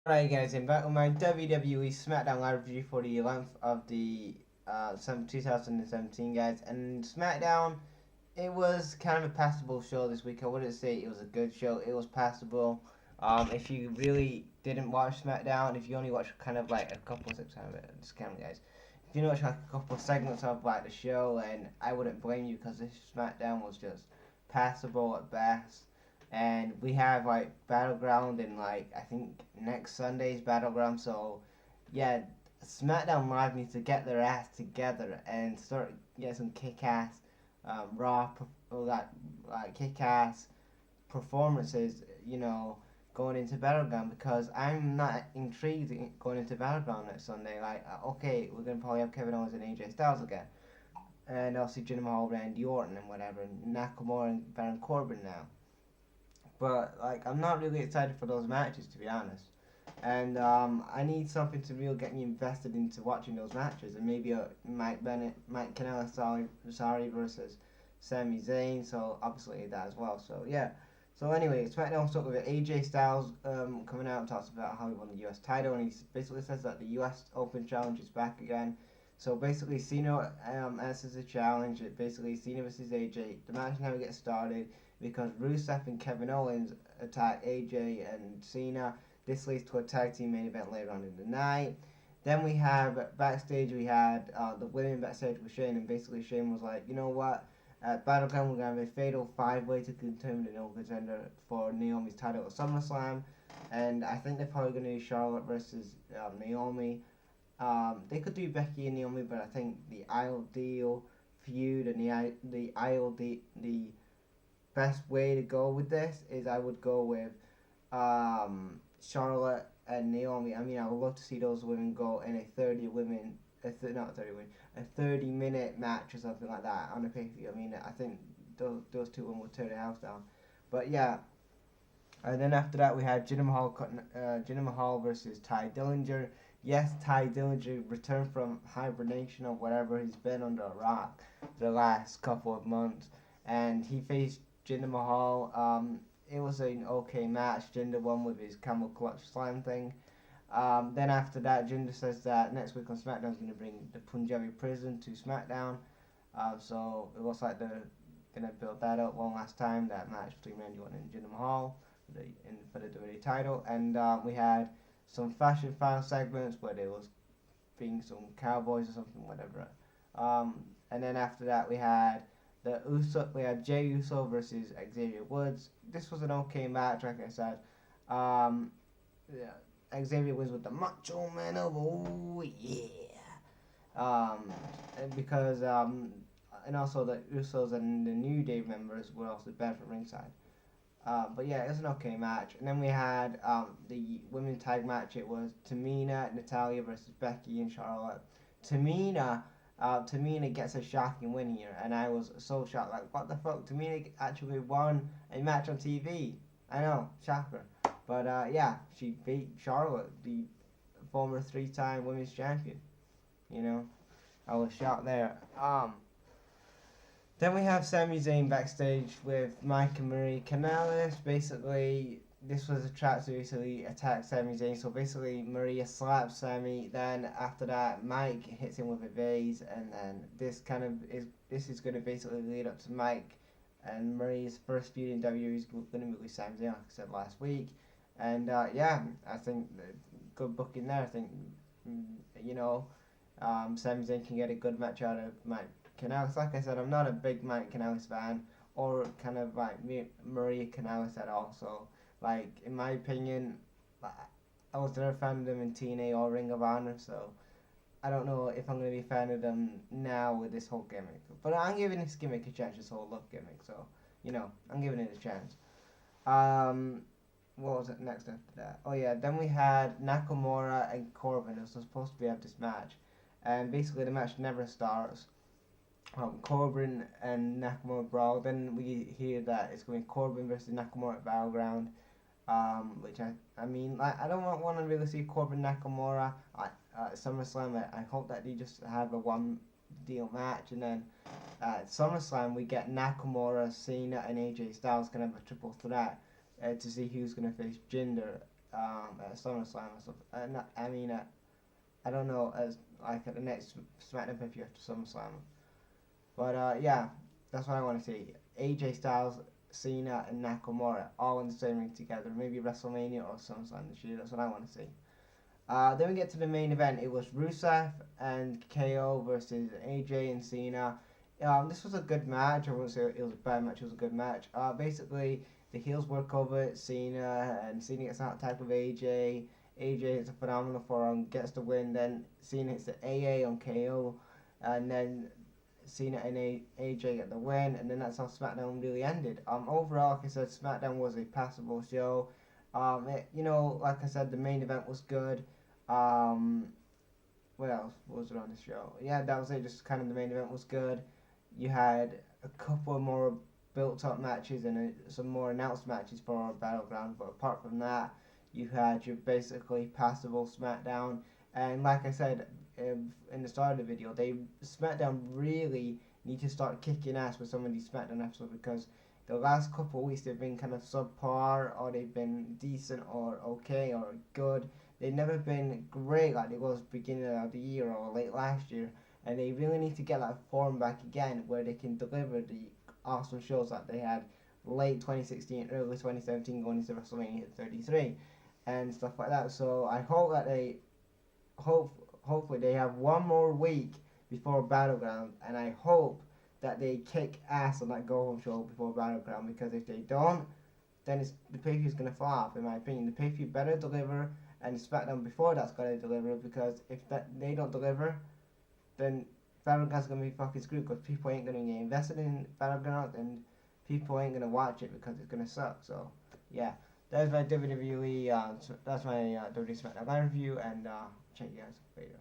Alright guys, I'm back with my WWE Smackdown live review for the 11th of the 2017 guys, and Smackdown, it was kind of a passable show this week. I wouldn't say it was a good show, it was passable. If you really didn't watch Smackdown, if you only watched kind of like a couple of segments, guys. If you watch like a couple of segments of like the show, then I wouldn't blame you because this Smackdown was just passable at best. And we have like Battleground and like I think next Sunday's Battleground. So yeah, SmackDown Live needs to get their ass together and start get some kick-ass Raw like kick-ass performances. Going into Battleground because I'm not intrigued going into Battleground next Sunday. Like okay, we're gonna probably have Kevin Owens and AJ Styles again, and obviously Jinder Mahal, Randy Orton, and whatever, and Nakamura and Baron Corbin now. But like I'm not really excited for those matches to be honest. And I need something to really get me invested into watching those matches, and maybe Mike Kanellis, sorry versus Sami Zayn. So obviously that as well. So yeah. So anyway, SmackDown stuck with it. AJ Styles coming out and talks about how he won the US title, and he basically says that the US Open Challenge is back again. So basically, Cena answers the challenge. Basically, Cena versus AJ. The match never gets started because Rusev and Kevin Owens attack AJ and Cena. This leads to a tag team main event later on in the night. Then we have backstage, we had the women backstage with Shane, and basically Shane was like, you know what? At Battleground, we're going to have a fatal five-way to determine the no contender for Naomi's title at SummerSlam. And I think they're probably going to do Charlotte versus Naomi. They could do Becky and Naomi, but I think the ideal feud and the best way to go with this is I would go with Charlotte and Naomi. I mean, I would love to see those women go in a 30-minute match or something like that on a pay-per-view. I mean, I think those two women would turn the house down. But yeah, and then after that we had Jinder Mahal versus Ty Dillinger. Yes, Ty Dillinger returned from hibernation or whatever he's been under a rock the last couple of months, and he faced Jinder Mahal. It was an okay match. Jinder won with his camel clutch slam thing. Then after that, Jinder says that next week on SmackDown is going to bring the Punjabi prison to SmackDown. So it looks like they're going to build that up one last time. That match between Randy Orton and Jinder Mahal for the WWE title. And we had some fashion final segments where there was being some cowboys or something, whatever. And then after that, we had Jay Uso versus Xavier Woods. This was an okay match, like I said. Yeah, Xavier Woods with the Macho Man of oh yeah. Because and also the Usos and the New Day members were also better for ringside. But yeah, it was an okay match. And then we had the women's tag match. It was Tamina, Natalia versus Becky and Charlotte. Tamina gets a shocking win here, and I was so shocked. Like, what the fuck? Tamina actually won a match on TV. I know, shocker. But yeah, she beat Charlotte, the former three-time women's champion. You know, I was shocked there. Then we have Sami Zayn backstage with Mike and Marie Kanellis. Basically, this was a trap to basically attack Sami Zayn. So basically, Maria slaps Sami. Then after that, Mike hits him with a vase, and then this is going to basically lead up to Mike and Maria's first feud in WWE. Is going to meet with Sami Zayn, like I said last week. And yeah, I think good booking there. I think Sami Zayn can get a good match out of Mike Kanellis. Like I said, I'm not a big Mike Kanellis fan, or kind of like Maria Kanellis at all. So, like, in my opinion, I was never a fan of them in TNA or Ring of Honor. So, I don't know if I'm going to be a fan of them now with this whole gimmick. But I'm giving this gimmick a chance, this whole look gimmick. So, I'm giving it a chance. What was it next after that? Oh yeah, then we had Nakamura and Corbin. It was supposed to be at this match, and basically the match never starts. Corbin and Nakamura brawl. Then we hear that it's going to be Corbin versus Nakamura at Battleground, which I mean, like, I don't want to really see Corbin Nakamura at SummerSlam. I hope that they just have a one deal match, and then at SummerSlam we get Nakamura, Cena, and AJ Styles kind of a triple threat to see who's going to face Jinder at SummerSlam or something. I don't know, as like at the next SmackDown pay-per-view after SummerSlam. But yeah, that's what I want to see. AJ Styles, Cena, and Nakamura all in the same ring together. Maybe WrestleMania or SummerSlam this year. That's what I want to see. Then we get to the main event. It was Rusev and KO versus AJ and Cena. This was a good match. I wouldn't say it was a bad match. It was a good match. Basically, the heels work over Cena, and Cena gets out attack with AJ. AJ hits a phenomenal forearm, gets the win. Then Cena hits the AA on KO, and then Cena and AJ get the win. And then that's how SmackDown really ended. Overall, like I said, SmackDown was a passable show. Like I said, the main event was good. Um, what else was it on the show? Yeah, that was it. Just kind of the main event was good. You had a couple more built-up matches and some more announced matches for Battleground, but apart from that, you had your basically passable SmackDown. And like I said in the start of the video, SmackDown really need to start kicking ass with some of these SmackDown episodes, because the last couple of weeks they've been kind of subpar, or they've been decent or okay or good. They've never been great like they was beginning of the year or late last year, and they really need to get that form back again where they can deliver the awesome shows that they had late 2016, early 2017 going into WrestleMania 33 and stuff like that. So I hope that hopefully they have one more week before Battleground, and I hope that they kick ass on that go home show before Battleground, because if they don't, then the pay-per-view is going to fall off, in my opinion. The pay-per-view better deliver, and the SmackDown before that's got to deliver, because if they don't deliver, then Battleground's going to be fucking screwed, because people ain't going to get invested in Battleground, and people ain't going to watch it because it's going to suck. So, yeah, that's my WWE, that's my WWE SmackDown Live review, and check you guys later.